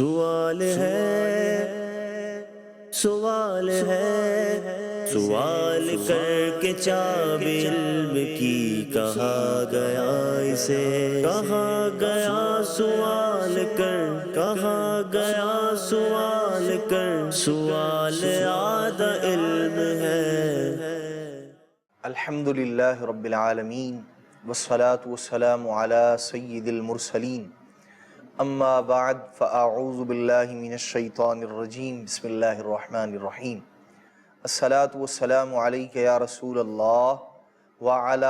سوال ہے، سوال ہے، سوال کر کے چاب علم کی کہا گیا اسے، کہا گیا سوال کر، کہا گیا سوال کر، سوال آدھا علم ہے۔ الحمدللہ رب العالمین والصلاة والسلام علی سید المرسلین، اما بعد فاعوذ باللہ من الشیطان الرجیم، بسم اللہ الرحمن الرحیم۔ الصلاة والسلام علیک یا رسول اللہ وعلی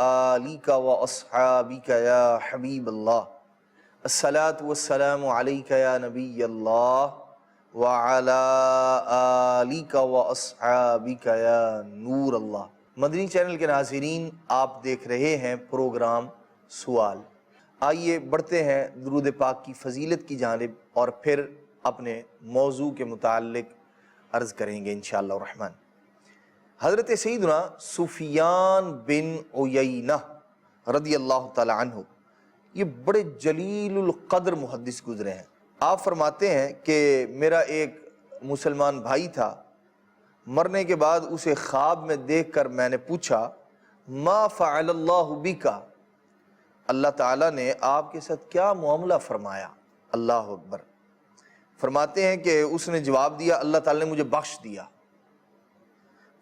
آلک واصحابک یا حبیب اللہ۔ الصلاة والسلام علیک یا نبی اللہ وعلی آلک واصحابک یا نور اللہ۔ مدنی چینل کے ناظرین، آپ دیکھ رہے ہیں پروگرام سوال۔ آئیے بڑھتے ہیں درود پاک کی فضیلت کی جانب اور پھر اپنے موضوع کے متعلق عرض کریں گے انشاءاللہ الرحمن۔ حضرت سیدنا سفیان بن عیینہ رضی اللہ تعالی عنہ، یہ بڑے جلیل القدر محدث گزرے ہیں۔ آپ فرماتے ہیں کہ میرا ایک مسلمان بھائی تھا، مرنے کے بعد اسے خواب میں دیکھ کر میں نے پوچھا ما فعل اللہ بکا، اللہ تعالیٰ نے آپ کے ساتھ کیا معاملہ فرمایا؟ اللہ اکبر۔ فرماتے ہیں کہ اس نے جواب دیا اللہ تعالیٰ نے مجھے بخش دیا۔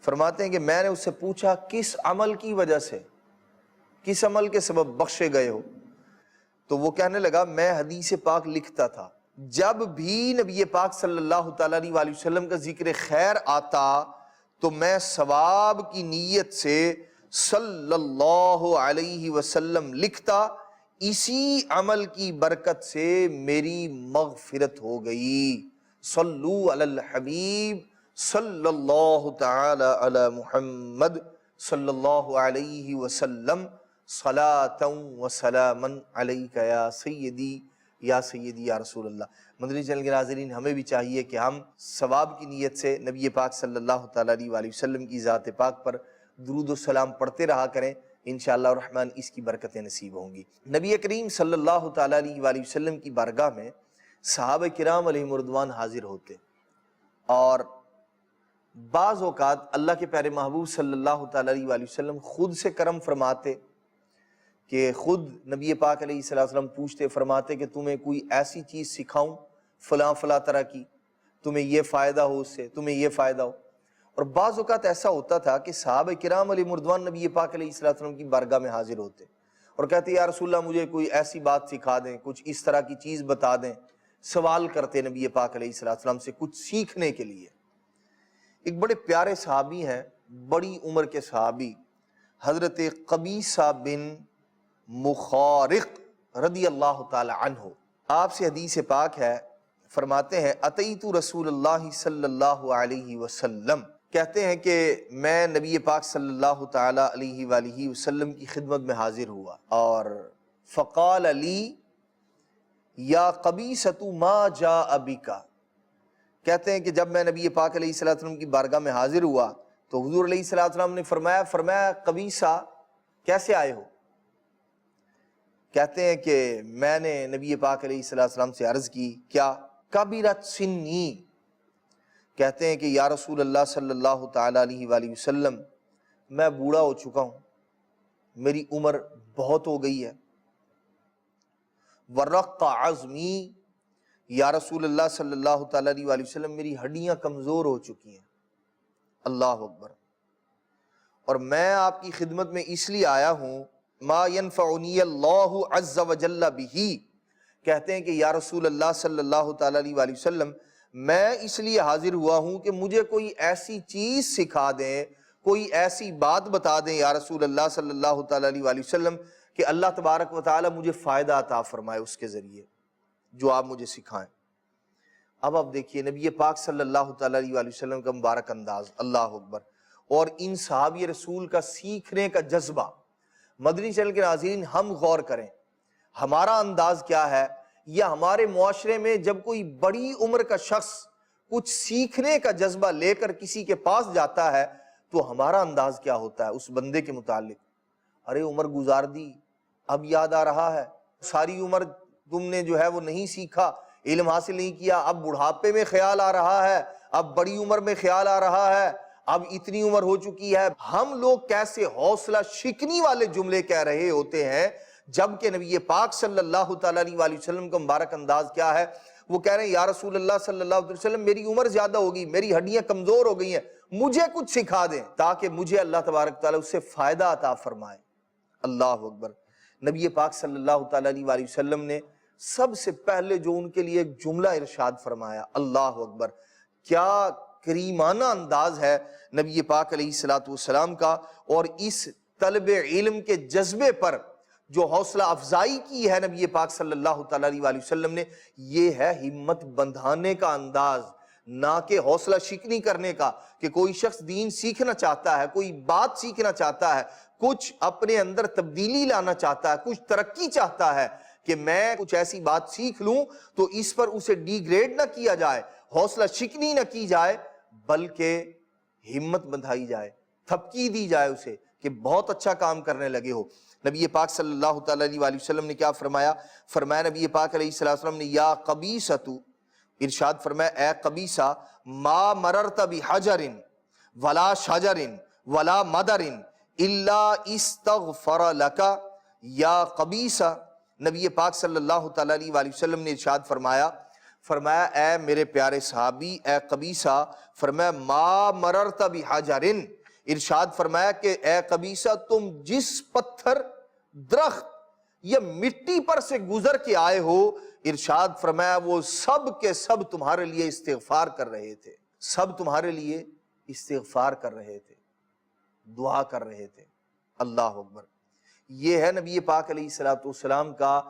فرماتے ہیں کہ میں نے اس سے پوچھا کس عمل کی وجہ سے، کس عمل کے سبب بخشے گئے ہو؟ تو وہ کہنے لگا میں حدیث پاک لکھتا تھا، جب بھی نبی پاک صلی اللہ تعالیٰ علیہ وسلم کا ذکر خیر آتا تو میں ثواب کی نیت سے صلی اللہ علیہ وسلم لکھتا، اسی عمل کی برکت سے میری مغفرت ہو گئی۔ صلو علی الحبیب صلی اللہ تعالی علی محمد صلی اللہ علیہ وسلم، صلاۃ و سلاما علیک یا سیدی یا سیدی یا رسول اللہ۔ مدنی چینل کے ناظرین، ہمیں بھی چاہیے کہ ہم ثواب کی نیت سے نبی پاک صلی اللہ تعالیٰ علیہ وسلم کی ذات پاک پر درود و سلام پڑھتے رہا کریں، انشاءاللہ الرحمن اس کی برکتیں نصیب ہوں گی۔ نبی کریم صلی اللہ تعالیٰ علیہ وسلم کی بارگاہ میں صحابہ کرام علیہم رضوان حاضر ہوتے، اور بعض اوقات اللہ کے پیارے محبوب صلی اللہ تعالیٰ علیہ وسلم خود سے کرم فرماتے کہ خود نبی پاک علیہ السلام پوچھتے، فرماتے کہ تمہیں کوئی ایسی چیز سکھاؤں فلاں فلاں طرح کی، تمہیں یہ فائدہ ہو اس سے، تمہیں یہ فائدہ ہو۔ اور بعض اوقات ایسا ہوتا تھا کہ صحابہ کرام علیہ مردوان نبی پاک علیہ السلام کی بارگاہ میں حاضر ہوتے اور کہتے یا رسول اللہ مجھے کوئی ایسی بات سکھا دیں، کچھ اس طرح کی چیز بتا دیں، سوال کرتے نبی پاک علیہ السلام سے کچھ سیکھنے کے لیے۔ ایک بڑے پیارے صحابی ہیں، بڑی عمر کے صحابی، حضرت قبیصہ بن مخارق رضی اللہ تعالی عنہ، آپ سے حدیث پاک ہے، فرماتے ہیں اتیت رسول اللہ صلی اللہ علیہ وسلم، کہتے ہیں کہ میں نبی پاک صلی اللہ تعالی علیہ وآلہ وسلم کی خدمت میں حاضر ہوا، اور فقال لی یا قبیصۃ ما جاء بک، کہتے ہیں کہ جب میں نبی پاک علیہ السلام کی بارگاہ میں حاضر ہوا تو حضور علیہ السلام نے فرمایا قبیصہ کیسے آئے ہو؟ کہتے ہیں کہ میں نے نبی پاک علیہ السلام سے عرض کی کیا؟ کبیرت سنی، کہتے ہیں کہ یا رسول اللہ صلی اللہ تعالیٰ علیہ وآلہ وسلم میں بوڑھا ہو چکا ہوں، میری عمر بہت ہو گئی ہے، ورق عظمی، یا رسول اللہ صلی اللہ تعالیٰ علیہ وآلہ وسلم میری ہڈیاں کمزور ہو چکی ہیں۔ اللہ اکبر۔ اور میں آپ کی خدمت میں اس لیے آیا ہوں ما ینفعنی اللہ عز وجل بہ، کہتے ہیں کہ یا رسول اللہ صلی اللہ تعالیٰ علیہ وآلہ وسلم میں اس لیے حاضر ہوا ہوں کہ مجھے کوئی ایسی چیز سکھا دیں، کوئی ایسی بات بتا دیں یا رسول اللہ صلی اللہ تعالیٰ علیہ وآلہ وسلم کہ اللہ تبارک و تعالیٰ مجھے فائدہ عطا فرمائے اس کے ذریعے، جو آپ مجھے سکھائیں۔ اب آپ دیکھیے نبی پاک صلی اللہ تعالیٰ علیہ وآلہ وسلم کا مبارک انداز، اللہ اکبر، اور ان صحابی رسول کا سیکھنے کا جذبہ۔ مدنی چینل کے ناظرین، ہم غور کریں ہمارا انداز کیا ہے، یا ہمارے معاشرے میں جب کوئی بڑی عمر کا شخص کچھ سیکھنے کا جذبہ لے کر کسی کے پاس جاتا ہے تو ہمارا انداز کیا ہوتا ہے اس بندے کے متعلق؟ ارے عمر گزار دی، اب یاد آ رہا ہے، ساری عمر تم نے جو ہے وہ نہیں سیکھا، علم حاصل نہیں کیا، اب بڑھاپے میں خیال آ رہا ہے، اب بڑی عمر میں خیال آ رہا ہے، اب اتنی عمر ہو چکی ہے۔ ہم لوگ کیسے حوصلہ شکنی والے جملے کہہ رہے ہوتے ہیں، جبکہ نبی پاک صلی اللہ تعالیٰ علیہ وسلم کا مبارک انداز کیا ہے؟ وہ کہہ رہے ہیں یا رسول اللہ صلی اللہ علیہ وسلم میری عمر زیادہ ہوگی، میری ہڈیاں کمزور ہو گئی ہیں، مجھے کچھ سکھا دیں تاکہ مجھے اللہ تبارک تعالیٰ اس سے فائدہ عطا فرمائے۔ اللہ اکبر۔ نبی پاک صلی اللہ تعالیٰ علیہ وسلم نے سب سے پہلے جو ان کے لیے ایک جملہ ارشاد فرمایا، اللہ اکبر، کیا کریمانہ انداز ہے نبی پاک علیہ السلام کا، اور اس طلب علم کے جذبے پر جو حوصلہ افزائی کی ہے نبی پاک صلی اللہ تعالیٰ علیہ وسلم نے، یہ ہے ہمت بندھانے کا انداز، نہ کہ حوصلہ شکنی کرنے کا، کہ کوئی شخص دین سیکھنا چاہتا ہے، کوئی بات سیکھنا چاہتا ہے، کچھ اپنے اندر تبدیلی لانا چاہتا ہے، کچھ ترقی چاہتا ہے کہ میں کچھ ایسی بات سیکھ لوں تو اس پر اسے ڈی گریڈ نہ کیا جائے، حوصلہ شکنی نہ کی جائے، بلکہ ہمت بندھائی جائے، تھپکی دی جائے اسے کہ بہت اچھا کام کرنے لگے ہو۔ نبی پاک صلی اللہ تعالیٰ علیہ وسلم نے کیا فرمایا؟ فرمایا نبی پاک علیہ السلام نے یا قبیصۃ، ارشاد فرمایا اے قبیصہ، ما مررت بحجر ولا شجر ولا مدر الا استغفر لک یا قبیصہ۔ نبی پاک صلی اللہ تعالیٰ علیہ وسلم نے ارشاد فرمایا اے میرے پیارے صحابی، اے قبیصہ، فرمایا ما مررت بحجر، ارشاد فرمایا کہ اے قبیصہ تم جس پتھر، درخت یا مٹی پر سے گزر کے آئے ہو، ارشاد فرمایا وہ سب کے سب تمہارے لیے استغفار کر رہے تھے، سب تمہارے لیے استغفار کر رہے تھے، دعا کر رہے تھے۔ اللہ اکبر۔ یہ ہے نبی پاک علیہ السلام کا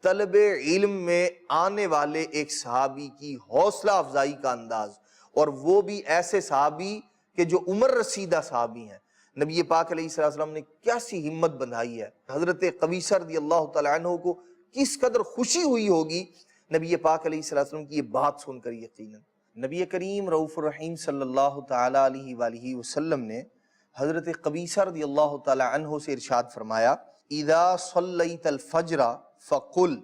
طلب علم میں آنے والے ایک صحابی کی حوصلہ افزائی کا انداز، اور وہ بھی ایسے صحابی کہ جو عمر رسیدہ صحابی ہیں۔ نبی پاک علیہ السلام نے کیسی ہمت بندھائی ہے۔ حضرت قبیصہ رضی اللہ تعالیٰ عنہ کو کس قدر خوشی ہوئی ہوگی نبی پاک علیہ السلام کی یہ بات سن کر۔ یقیناً نبی کریم رؤوف الرحیم صلی اللہ تعالیٰ علیہ وآلہ وسلم نے حضرت قبیصہ رضی اللہ تعالیٰ عنہ سے ارشاد فرمایا اذا صلیت الفجر فقل،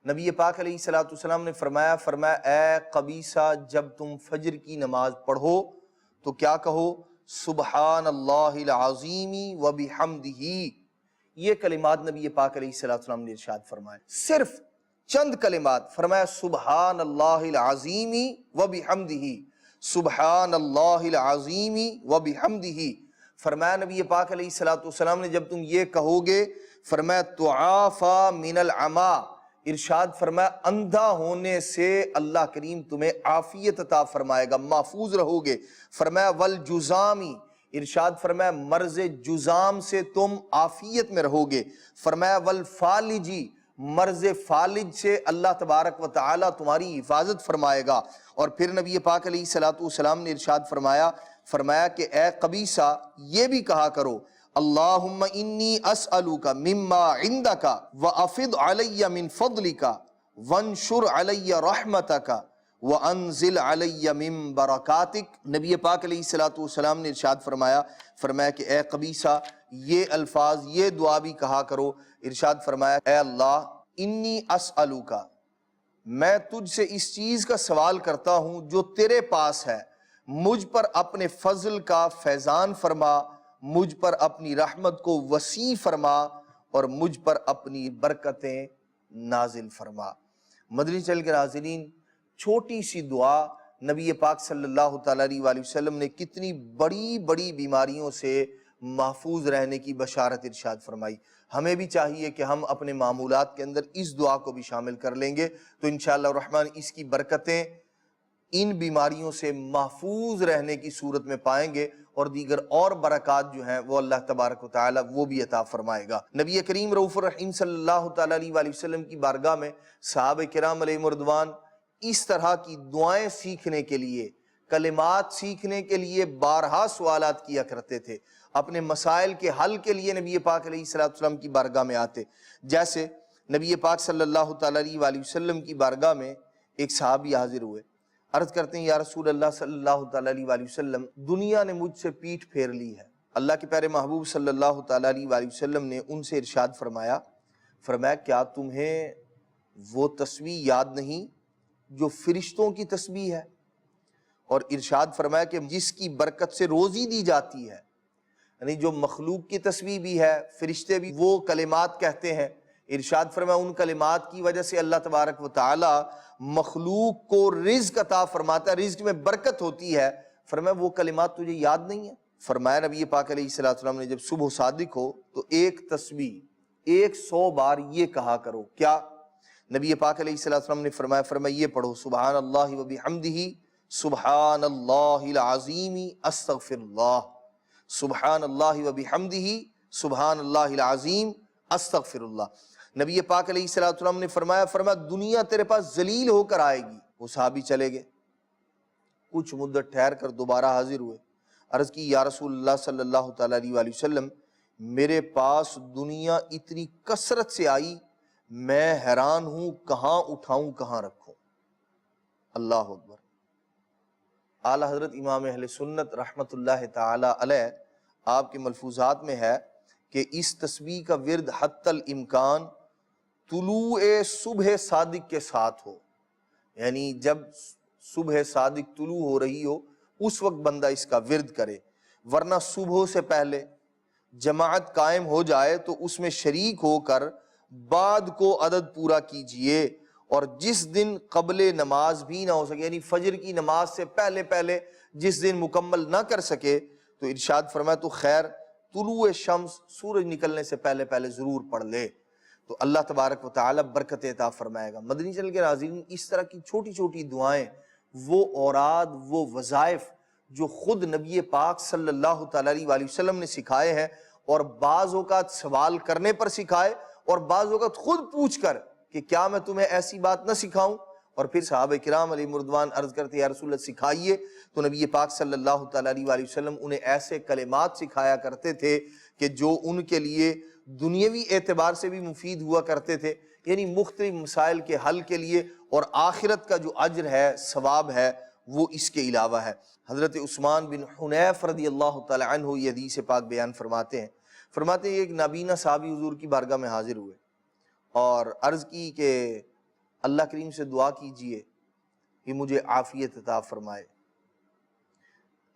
نبی پاک علیہ السلام نے فرمایا اے قبیصہ جب تم فجر کی نماز پڑھو تو کیا کہو؟ سبحان اللہ العظیم وبحمدہ۔ یہ کلمات نبی پاک علیہ السلام نے ارشاد فرمایا، صرف چند کلمات، فرمایا سبحان اللہ العظیم وبحمدہ، سبحان اللہ العظیم وبحمدہ۔ فرمایا نبی پاک علیہ السلام نے جب تم یہ کہو گے، فرمایا تعافی من العما، ارشاد فرمایا اندھا ہونے سے اللہ کریم تمہیں عافیت عطا فرمائے گا، محفوظ رہو گے۔ فرمایا والجزامی، ارشاد فرمایا مرض جزام سے تم عافیت میں رہو گے۔ فرمایا والفالجی، مرض فالج سے اللہ تبارک و تعالی تمہاری حفاظت فرمائے گا۔ اور پھر نبی پاک علیہ السلام نے ارشاد فرمایا کہ اے قبیصہ یہ بھی کہا کرو اللہم انی اسألوک مما عندک وافض علی من فضلک وانشر علی رحمتک وانزل علی من برکاتک۔ نبی پاک علیہ السلام نے ارشاد فرمایا کہ اے قبیصہ یہ الفاظ، یہ دعا بھی کہا کرو۔ ارشاد فرمایا اے اللہ انی اسألوک، میں تجھ سے اس چیز کا سوال کرتا ہوں جو تیرے پاس ہے، مجھ پر اپنے فضل کا فیضان فرما، مجھ پر اپنی رحمت کو وسیع فرما، اور مجھ پر اپنی برکتیں نازل فرما۔ مدنی چینل کے ناظرین، چھوٹی سی دعا نبی پاک صلی اللہ تعالیٰ علیہ وسلم نے کتنی بڑی بڑی بیماریوں سے محفوظ رہنے کی بشارت ارشاد فرمائی۔ ہمیں بھی چاہیے کہ ہم اپنے معمولات کے اندر اس دعا کو بھی شامل کر لیں گے تو انشاءاللہ الرحمن اس کی برکتیں ان بیماریوں سے محفوظ رہنے کی صورت میں پائیں گے، اور دیگر اور برکات جو ہیں وہ اللہ تبارک و تعالی وہ بھی عطا فرمائے گا۔ نبی کریم رؤوف الرحیم صلی اللہ تعالیٰ علیہ وسلم کی بارگاہ میں صحابہ کرام علیہم رضوان اس طرح کی دعائیں سیکھنے کے لیے، کلمات سیکھنے کے لیے بارہا سوالات کیا کرتے تھے، اپنے مسائل کے حل کے لیے نبی پاک علیہ السلام کی بارگاہ میں آتے۔ جیسے نبی پاک صلی اللہ تعالیٰ علیہ وسلم کی بارگاہ میں ایک صحابی حاضر ہوئے، عرض کرتے ہیں یا رسول اللہ صلی اللہ تعالیٰ علیہ وسلم دنیا نے مجھ سے پیٹھ پھیر لی ہے۔ اللہ کے پیارے محبوب صلی اللہ تعالیٰ علیہ وسلم نے ان سے ارشاد فرمایا کیا تمہیں وہ تسبیح یاد نہیں جو فرشتوں کی تسبیح ہے، اور ارشاد فرمایا کہ جس کی برکت سے روزی دی جاتی ہے، یعنی جو مخلوق کی تسبیح بھی ہے، فرشتے بھی وہ کلمات کہتے ہیں، ارشاد فرمایا ان کلمات کی وجہ سے اللہ تبارک و تعالی مخلوق کو رزق عطا فرماتا ہے، رزق میں برکت ہوتی ہے۔ فرمایا وہ کلمات تجھے یاد نہیں ہے؟ فرمایا نبی پاک علیہ السلام نے جب صبح صادق ہو تو ایک تسبیح 100 بار یہ کہا کرو۔ کیا؟ نبی پاک علیہ السلام نے فرمایا یہ پڑھو، سبحان اللہ و بحمدہ سبحان اللہ العظیم استغفر اللہ، سبحان اللہ و بحمدہ سبحان اللہ العظیم استغفر اللہ۔ نبی پاک علیہ السلام نے فرمایا دنیا تیرے پاس ذلیل ہو کر آئے گی۔ وہ صحابی چلے گئے، کچھ مدت ٹھہر کر دوبارہ حاضر ہوئے، عرض کی یا رسول اللہ صلی اللہ تعالیٰ علیہ وآلہ وسلم، میرے پاس دنیا اتنی کثرت سے آئی، میں حیران ہوں کہاں اٹھاؤں کہاں رکھوں۔ اللہ اکبر۔ اعلیٰ حضرت امام اہل سنت رحمت اللہ تعالی علیہ، آپ کے ملفوظات میں ہے کہ اس تسبیح کا ورد حتی الامکان طلوع صبح صادق کے ساتھ ہو، یعنی جب صبح صادق طلوع ہو رہی ہو اس وقت بندہ اس کا ورد کرے، ورنہ صبح سے پہلے جماعت قائم ہو جائے تو اس میں شریک ہو کر بعد کو عدد پورا کیجئے، اور جس دن قبل نماز بھی نہ ہو سکے، یعنی فجر کی نماز سے پہلے جس دن مکمل نہ کر سکے تو ارشاد فرمایا تو خیر طلوع شمس سورج نکلنے سے پہلے ضرور پڑھ لے، تو اللہ تبارک و تعالی برکت عطا فرمائے گا۔ مدنی چینل کے ناظرین، اس طرح کی چھوٹی چھوٹی دعائیں، وہ اوراد، وہ وظائف جو خود نبی پاک صلی اللہ تعالیٰ علیہ وسلم نے سکھائے ہیں، اور بعض اوقات سوال کرنے پر سکھائے اور بعض اوقات خود پوچھ کر کہ کیا میں تمہیں ایسی بات نہ سکھاؤں، اور پھر صحابہ کرام علیہ مردوان عرض کرتے یا رسول اللہ سکھائیے، تو نبی پاک صلی اللہ تعالیٰ علیہ وسلم انہیں ایسے کلمات سکھایا کرتے تھے کہ جو ان کے لیے دنیاوی اعتبار سے بھی مفید ہوا کرتے تھے، یعنی مختلف مسائل کے حل کے لیے، اور آخرت کا جو اجر ہے، ثواب ہے، وہ اس کے علاوہ ہے۔ حضرت عثمان بن حنیف رضی اللہ تعالی عنہ یہ حدیث پاک بیان فرماتے ہیں ایک نابینا صحابی حضور کی بارگاہ میں حاضر ہوئے اور عرض کی کہ اللہ کریم سے دعا کیجئے کہ مجھے عافیت عطا فرمائے،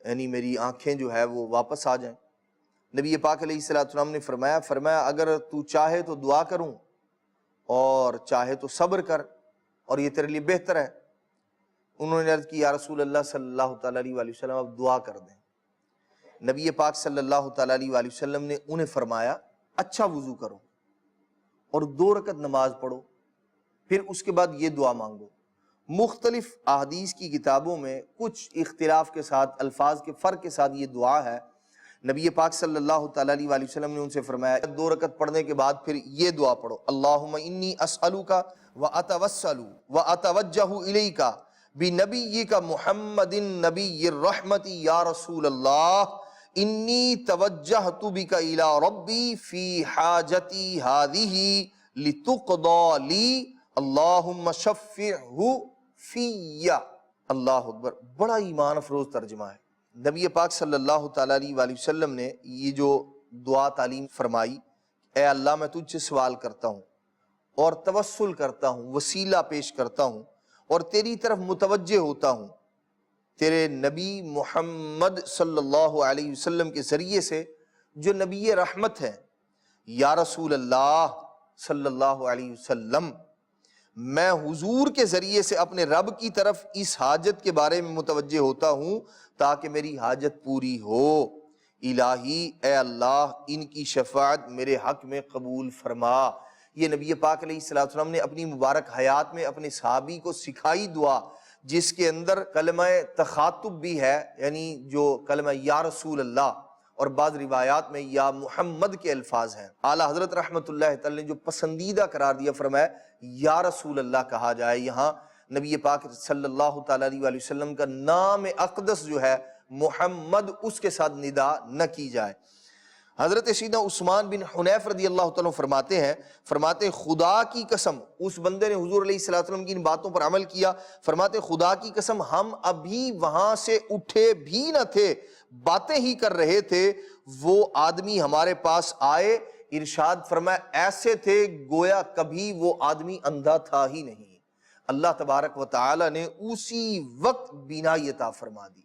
یعنی میری آنکھیں جو ہے وہ واپس آ جائیں۔ نبی پاک علیہ السلام نے فرمایا اگر تو چاہے تو دعا کروں اور چاہے تو صبر کر، اور یہ تیرے لیے بہتر ہے۔ انہوں نے عرض کی یا رسول اللہ صلی اللہ تعالیٰ علیہ وسلم اب دعا کر دیں۔ نبی پاک صلی اللہ تعالیٰ علیہ وسلم نے انہیں فرمایا اچھا وضو کرو اور 2 رکعت نماز پڑھو، پھر اس کے بعد یہ دعا مانگو۔ مختلف احادیث کی کتابوں میں کچھ اختلاف کے ساتھ، الفاظ کے فرق کے ساتھ یہ دعا ہے۔ نبی پاک صلی اللہ تعالیٰ علیہ وسلم نے ان سے فرمایا 2 رکعت پڑھنے کے بعد پھر یہ دعا پڑھو، اللہم انی اسألوک واتوسل واتوجہ الیک بنبیک محمد نبی الرحمت یا رسول اللہ انی توجہت بک الی ربی فی حاجتی ہذہ لتقضی لی اللہم شفعہ فی۔ اللہ اکبر، بڑا ایمان افروز ترجمہ ہے۔ نبی پاک صلی اللہ تعالیٰ علیہ وسلم نے یہ جو دعا تعلیم فرمائی، اے اللہ میں تجھ سے سوال کرتا ہوں اور توسل کرتا ہوں، وسیلہ پیش کرتا ہوں اور تیری طرف متوجہ ہوتا ہوں، تیرے نبی محمد صلی اللہ علیہ وسلم کے ذریعے سے جو نبی رحمت ہے، یا رسول اللہ صلی اللہ علیہ وسلم، میں حضور کے ذریعے سے اپنے رب کی طرف اس حاجت کے بارے میں متوجہ ہوتا ہوں تاکہ میری حاجت پوری ہو۔ الہی اے اللہ ان کی شفاعت میرے حق میں قبول فرما۔ یہ نبی پاک علیہ السلام نے اپنی مبارک حیات میں اپنے صحابی کو سکھائی دعا، جس کے اندر کلمہ تخاطب بھی ہے، یعنی جو کلمہ یا رسول اللہ، اور بعض روایات میں یا محمد کے الفاظ ہیں۔ اعلیٰ حضرت رحمت اللہ تعالی نے جو پسندیدہ قرار دیا، فرمایا یا رسول اللہ کہا جائے، یہاں نبی پاک صلی اللہ تعالیٰ علیہ وسلم کا نام اقدس جو ہے محمد، اس کے ساتھ ندا نہ کی جائے۔ حضرت سیدنا عثمان بن حنیف رضی اللہ تعالیٰ فرماتے ہیں خدا کی قسم، اس بندے نے حضور علیہ السلام کی ان باتوں پر عمل کیا، فرماتے خدا کی قسم ہم ابھی وہاں سے اٹھے بھی نہ تھے، باتیں ہی کر رہے تھے، وہ آدمی ہمارے پاس آئے، ارشاد فرمایا ایسے تھے گویا کبھی وہ آدمی اندھا تھا ہی نہیں۔ اللہ تبارک و تعالی نے اسی وقت بینائی عطا فرما دی۔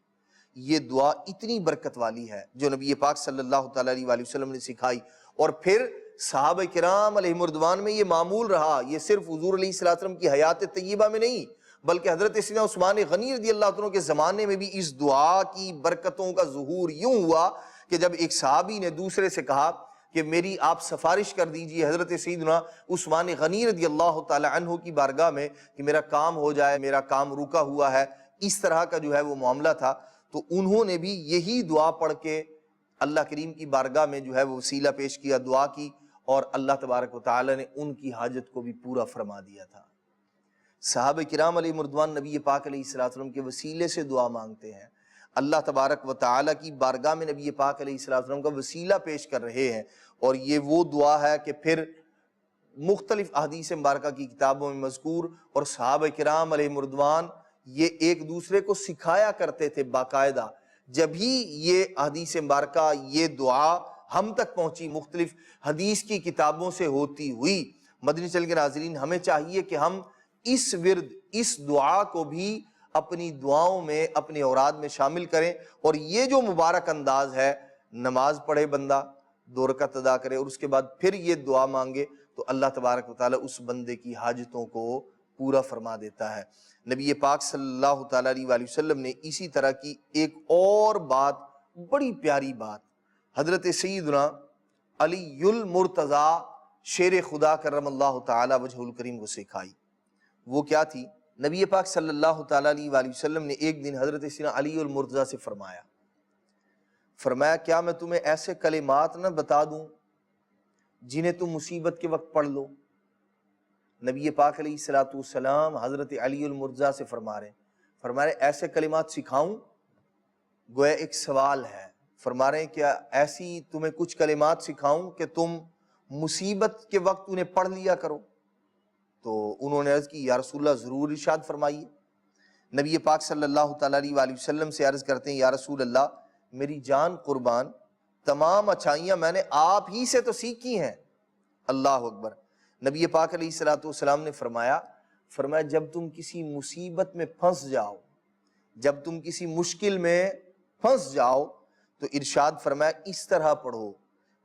یہ دعا اتنی برکت والی ہے جو نبی پاک صلی اللہ تعالیٰ علیہ وسلم نے سکھائی، اور پھر صحابہ کرام علیہم رضوان میں یہ معمول رہا۔ یہ صرف حضور علیہ السلام کی حیات طیبہ میں نہیں، بلکہ حضرت سیدنا عثمان غنی رضی اللہ عنہ کے زمانے میں بھی اس دعا کی برکتوں کا ظہور یوں ہوا کہ جب ایک صحابی نے دوسرے سے کہا کہ میری آپ سفارش کر دیجئے حضرت سیدنا عثمان غنی رضی اللہ تعالی عنہ کی بارگاہ میں کہ میرا کام ہو جائے، میرا کام رکا ہوا ہے، اس طرح کا جو ہے وہ معاملہ تھا، تو انہوں نے بھی یہی دعا پڑھ کے اللہ کریم کی بارگاہ میں جو ہے وہ وسیلہ پیش کیا، دعا کی، اور اللہ تبارک و تعالی نے ان کی حاجت کو بھی پورا فرما دیا تھا۔ صحابہ کرام علیہ رضوان نبی پاک علیہ السلام کے وسیلے سے دعا مانگتے ہیں، اللہ تبارک و تعالی کی بارگاہ میں نبی پاک علیہ السلام کا وسیلہ پیش کر رہے ہیں، اور یہ وہ دعا ہے کہ پھر مختلف احادیث مبارکہ کی کتابوں میں مذکور، اور صحابہ کرام علیہ رضوان یہ ایک دوسرے کو سکھایا کرتے تھے باقاعدہ۔ جب ہی یہ احادیث مبارکہ، یہ دعا ہم تک پہنچی مختلف حدیث کی کتابوں سے ہوتی ہوئی۔ مدنی چینل کے ناظرین، ہمیں چاہیے کہ ہم اس ورد، اس دعا کو بھی اپنی دعاؤں میں، اپنے اوراد میں شامل کریں، اور یہ جو مبارک انداز ہے، نماز پڑھے بندہ، 2 رکعت ادا کرے اور اس کے بعد پھر یہ دعا مانگے، تو اللہ تبارک و تعالی اس بندے کی حاجتوں کو پورا فرما دیتا ہے۔ نبی پاک صلی اللہ تعالیٰ علیہ وسلم نے اسی طرح کی ایک اور بات، بڑی پیاری بات، حضرت سیدنا علی المرتضیٰ شیر خدا کرم اللہ تعالی وجہ الکریم کو سکھائی۔ وہ کیا تھی؟ نبی پاک صلی اللہ تعالیٰ علیہ وسلم نے ایک دن حضرت سیدنا علی المرتضیٰ سے فرمایا کیا میں تمہیں ایسے کلمات نہ بتا دوں جنہیں تم مصیبت کے وقت پڑھ لو؟ نبی پاک علیہ السلام حضرت علی المرتضیٰ سے فرما رہے ایسے کلمات سکھاؤں؟ گویا ایک سوال ہے۔ فرما رہے ہیں کیا ایسی تمہیں کچھ کلمات سکھاؤں کہ تم مصیبت کے وقت انہیں پڑھ لیا کرو؟ تو انہوں نے عرض کی یا رسول اللہ ضرور ارشاد فرمائیے۔ نبی پاک صلی اللہ تعالیٰ علیہ وسلم سے عرض کرتے ہیں یا رسول اللہ میری جان قربان، تمام اچھائیاں میں نے آپ ہی سے تو سیکھی ہیں۔ اللہ اکبر۔ نبی پاک علیہ السلام نے فرمایا جب تم کسی مصیبت میں پھنس جاؤ، جب تم کسی مشکل میں پھنس جاؤ تو ارشاد فرمایا اس طرح پڑھو،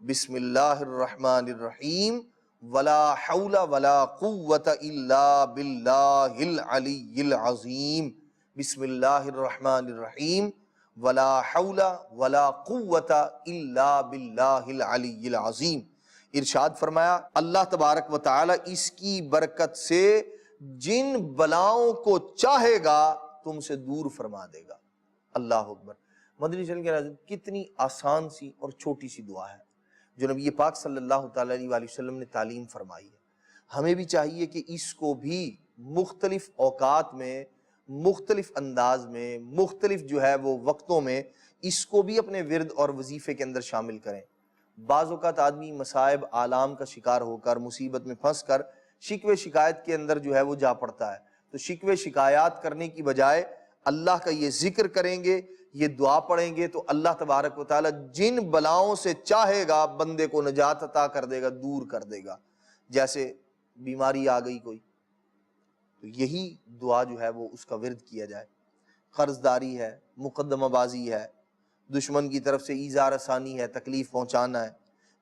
بسم اللہ الرحمن الرحیم ولا حول ولا قوت الا باللہ العلی العظیم، بسم اللہ الرحمن الرحیم ولا حول ولا قوت الا باللہ العلی العظیم۔ ارشاد فرمایا اللہ تبارک و تعالی اس کی برکت سے جن بلاؤں کو چاہے گا تم سے دور فرما دے گا۔ اللہ اکبر۔ مدنی چینل کے ناظرین، کتنی آسان سی اور چھوٹی سی دعا ہے جو نبی پاک صلی اللہ تعالیٰ علیہ وسلم نے تعلیم فرمائی ہے۔ ہمیں بھی چاہیے کہ اس کو بھی مختلف اوقات میں، مختلف انداز میں، مختلف جو ہے وہ وقتوں میں اس کو بھی اپنے ورد اور وظیفے کے اندر شامل کریں۔ بعض اوقات آدمی مصائب آلام کا شکار ہو کر، مصیبت میں پھنس کر شکوے شکایت کے اندر جو ہے وہ جا پڑتا ہے، تو شکوے شکایات کرنے کی بجائے اللہ کا یہ ذکر کریں گے، یہ دعا پڑھیں گے، تو اللہ تبارک و تعالی جن بلاؤں سے چاہے گا بندے کو نجات عطا کر دے گا، دور کر دے گا۔ جیسے بیماری آ گئی کوئی، تو یہی دعا جو ہے وہ اس کا ورد کیا جائے۔ قرض داری ہے، مقدمہ بازی ہے، دشمن کی طرف سے ایذا رسانی ہے، تکلیف پہنچانا ہے،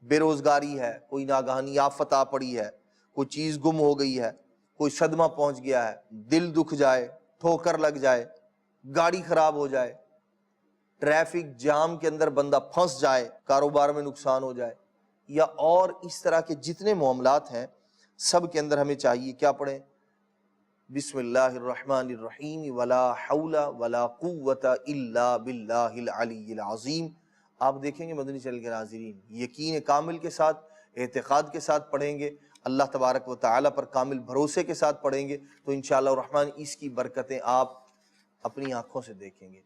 بے روزگاری ہے، کوئی ناگہانی آفت آ پڑی ہے، کوئی چیز گم ہو گئی ہے، کوئی صدمہ پہنچ گیا ہے، دل دکھ جائے، ٹھوکر لگ جائے، گاڑی خراب ہو جائے، ٹریفک جام کے اندر بندہ پھنس جائے، کاروبار میں نقصان ہو جائے، یا اور اس طرح کے جتنے معاملات ہیں، سب کے اندر ہمیں چاہیے کیا پڑھیں؟ بسم اللہ الرحمن الرحیم ولا حول ولا قوت الا باللہ العلی العظیم۔ آپ دیکھیں گے مدنی چینل کے ناظرین، یقین کامل کے ساتھ، اعتقاد کے ساتھ پڑھیں گے، اللہ تبارک و تعالی پر کامل بھروسے کے ساتھ پڑھیں گے، تو انشاءاللہ الرحمن اس کی برکتیں آپ اپنی آنکھوں سے دیکھیں گے۔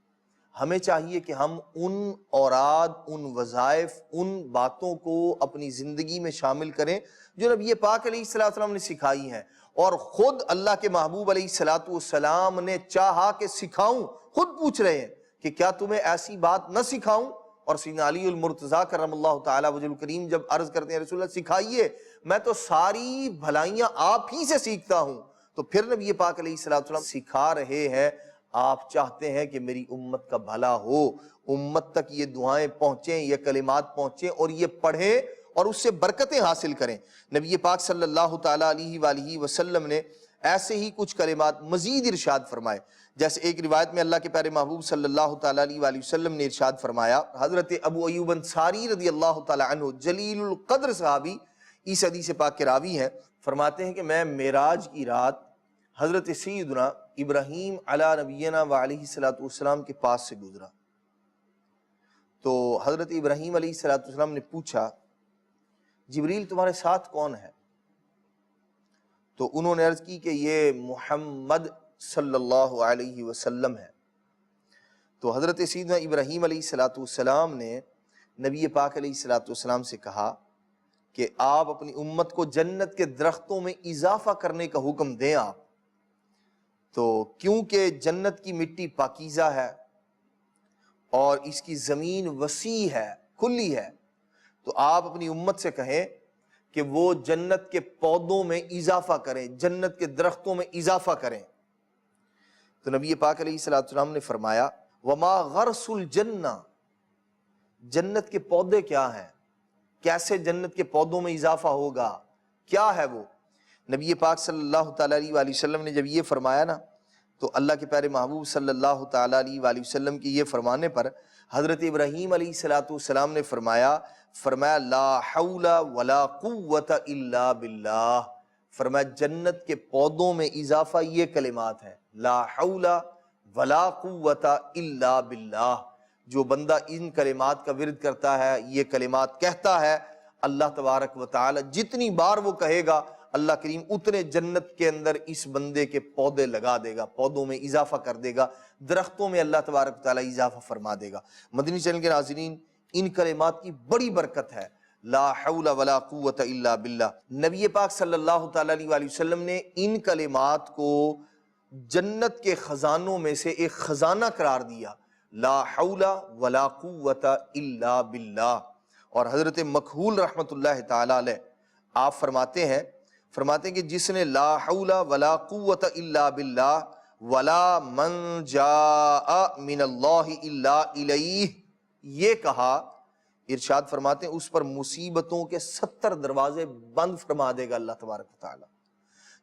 ہمیں چاہیے کہ ہم ان اوراد، ان وظائف، ان باتوں کو اپنی زندگی میں شامل کریں جو نبی پاک علیہ السلام نے سکھائی ہیں، اور خود اللہ کے محبوب علیہ السلام نے چاہا کہ سکھاؤں، خود پوچھ رہے ہیں کہ کیا تمہیں ایسی بات نہ سکھاؤں؟ اور سیدنا علی المرتضیٰ کرم اللہ تعالی وجہ الکریم جب عرض کرتے ہیں رسول اللہ سکھائیے، میں تو ساری بھلائیاں آپ ہی سے سیکھتا ہوں، تو پھر نبی پاک علیہ الصلوۃ والسلام سکھا رہے ہیں، آپ چاہتے ہیں کہ میری امت کا بھلا ہو، امت تک یہ دعائیں پہنچیں، یہ کلمات پہنچیں اور یہ پڑھیں اور اس سے برکتیں حاصل کریں۔ نبی پاک صلی اللہ تعالیٰ علیہ وآلہ وسلم نے ایسے ہی کچھ کلمات مزید ارشاد فرمائے، جیسے ایک روایت میں اللہ کے پیارے محبوب صلی اللہ تعالیٰ علیہ وآلہ وسلم نے ارشاد فرمایا، حضرت ابو ایوب انصاری رضی اللہ تعالیٰ عنہ جلیل القدر صحابی اس حدیث پاک کے راوی ہیں، فرماتے ہیں کہ میں معراج کی رات حضرت سیدنا ابراہیم علی نبینا وعلیہ الصلوۃ والسلام کے پاس سے گزرا، تو حضرت ابراہیم علیہ الصلوۃ والسلام نے پوچھا، جبریل تمہارے ساتھ کون ہے؟ تو انہوں نے عرض کی کہ یہ محمد صلی اللہ علیہ وسلم ہے۔ تو حضرت سیدنا ابراہیم علیہ الصلوۃ والسلام نے نبی پاک علیہ الصلوۃ والسلام سے کہا کہ آپ اپنی امت کو جنت کے درختوں میں اضافہ کرنے کا حکم دیں آپ، تو کیونکہ جنت کی مٹی پاکیزہ ہے اور اس کی زمین وسیع ہے، کھلی ہے، تو آپ اپنی امت سے کہیں کہ وہ جنت کے پودوں میں اضافہ کریں، جنت کے درختوں میں اضافہ کریں۔ تو نبی پاک علیہ الصلوۃ والسلام نے فرمایا، وما غرس الجنہ، جنت کے پودے کیا ہیں، کیسے جنت کے پودوں میں اضافہ ہوگا، کیا ہے وہ؟ نبی پاک صلی اللہ تعالیٰ علیہ وآلہ وسلم نے جب یہ فرمایا نا، تو اللہ کے پیارے محبوب صلی اللہ تعالیٰ علیہ وآلہ وسلم کی یہ فرمانے پر حضرت ابراہیم علیہ الصلوۃ والسلام نے فرمایا لا حول ولا قوت الا باللہ، فرمایا جنت کے پودوں میں اضافہ یہ کلمات ہیں، لا حول ولا قوت الا باللہ، جو بندہ ان کلمات کا ورد کرتا ہے، یہ کلمات کہتا ہے، اللہ تبارک و تعالی جتنی بار وہ کہے گا اللہ کریم اتنے جنت کے اندر اس بندے کے پودے لگا دے گا، پودوں میں اضافہ کر دے گا، درختوں میں اللہ تبارک و تعالی اضافہ فرما دے گا۔ مدنی چینل کے ناظرین، ان کلمات کی بڑی برکت ہے، لا حول ولا قوت الا باللہ۔ نبی پاک صلی اللہ تعالی علیہ وآلہ وسلم نے ان کلمات کو جنت کے خزانوں میں سے ایک خزانہ قرار دیا، لا حول ولا قوت الا باللہ۔ اور حضرت مکحول رحمت اللہ تعالی علیہ آپ فرماتے ہیں کہ جس نے لا حول ولا قوت الا باللہ ولا من جاء من اللہ الا الیہ یہ کہا، ارشاد فرماتے ہیں اس پر مصیبتوں کے 70 دروازے بند فرما دے گا اللہ تبارک و تعالی،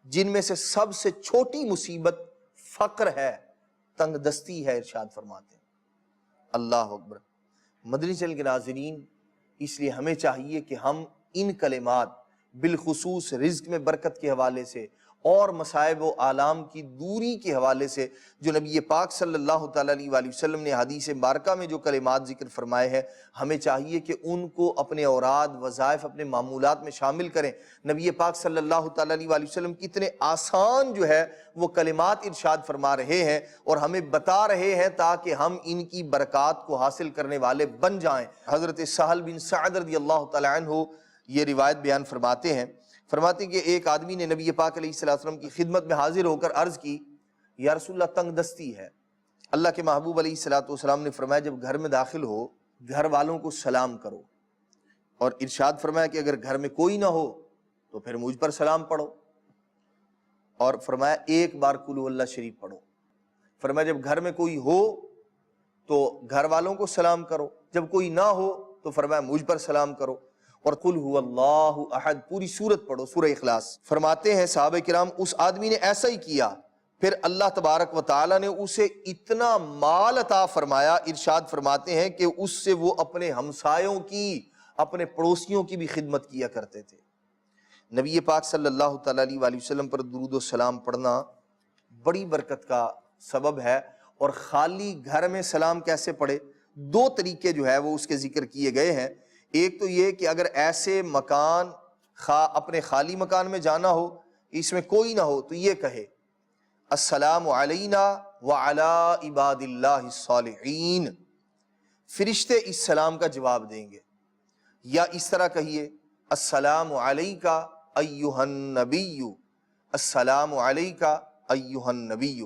جن میں سے سب سے چھوٹی مصیبت فقر ہے، تنگ دستی ہے، ارشاد فرماتے ہیں۔ اللہ اکبر۔ مدنی چینل کے ناظرین، اس لیے ہمیں چاہیے کہ ہم ان کلمات بالخصوص رزق میں برکت کے حوالے سے اور مصائب و آلام کی دوری کے حوالے سے جو نبی پاک صلی اللہ تعالیٰ علیہ وآلہ وسلم نے حدیث مبارکہ میں جو کلمات ذکر فرمائے ہیں، ہمیں چاہیے کہ ان کو اپنے اوراد، وظائف، اپنے معمولات میں شامل کریں۔ نبی پاک صلی اللہ تعالیٰ علیہ وآلہ وسلم کتنے آسان جو ہے وہ کلمات ارشاد فرما رہے ہیں اور ہمیں بتا رہے ہیں تاکہ ہم ان کی برکات کو حاصل کرنے والے بن جائیں۔ حضرت سہل بن سعد رضی اللہ تعالیٰ عنہ یہ روایت بیان فرماتے ہیں کہ ایک آدمی نے نبی پاک علیہ السلام کی خدمت میں حاضر ہو کر عرض کی، یا رسول اللہ تنگ دستی ہے۔ اللہ کے محبوب علیہ السلام نے فرمایا جب گھر میں داخل ہو گھر والوں کو سلام کرو، اور ارشاد فرمایا کہ اگر گھر میں کوئی نہ ہو تو پھر مجھ پر سلام پڑھو، اور فرمایا ایک بار قل هو اللہ شریف پڑھو۔ فرمایا جب گھر میں کوئی ہو تو گھر والوں کو سلام کرو، جب کوئی نہ ہو تو فرمایا مجھ پر سلام کرو، اور قل هو اللہ احد پوری سورت پڑھو، سورہ اخلاص۔ فرماتے ہیں صحابہ کرام اس آدمی نے ایسا ہی کیا، پھر اللہ تبارک و تعالی نے اسے اتنا مال عطا فرمایا، ارشاد فرماتے ہیں کہ اس سے وہ اپنے ہمسایوں کی، اپنے پڑوسیوں کی بھی خدمت کیا کرتے تھے۔ نبی پاک صلی اللہ تعالیٰ علیہ وآلہ وسلم پر درود و سلام پڑھنا بڑی برکت کا سبب ہے، اور خالی گھر میں سلام کیسے پڑھے، دو طریقے جو ہے وہ اس کے ذکر کیے گئے ہیں۔ ایک تو یہ کہ اگر ایسے مکان اپنے خالی مکان میں جانا ہو، اس میں کوئی نہ ہو، تو یہ کہے السلام علینا وعلی عباد اللہ الصالحین، فرشتے اس سلام کا جواب دیں گے۔ یا اس طرح کہیے السلام علیکا ایہا النبی، السلام علیکا ایہا النبی۔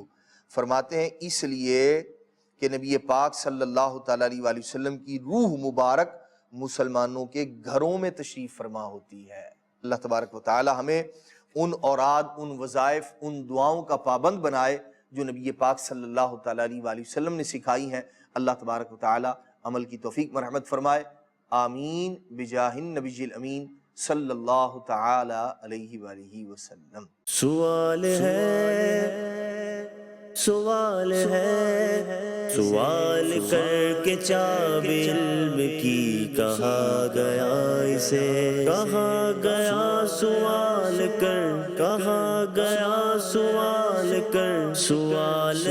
فرماتے ہیں اس لیے کہ نبی پاک صلی اللہ تعالیٰ علیہ وآلہ وسلم کی روح مبارک مسلمانوں کے گھروں میں تشریف فرما ہوتی ہے۔ اللہ تبارک و تعالی ہمیں ان اوراد، ان وظائف، ان دعاؤں کا پابند بنائے جو نبی پاک صلی اللہ تعالیٰ علیہ وآلہ وسلم نے سکھائی ہیں۔ اللہ تبارک و تعالیٰ عمل کی توفیق مرحمت فرمائے، آمین بجاہ النبی الامین صلی اللہ تعالیٰ علیہ وآلہ وسلم۔ سوال ہے، سوال ہے، سوال کر کے چاب علم کی کہا گیا اسے، کہا گیا سوال کر، کہا گیا سوال کر، سوال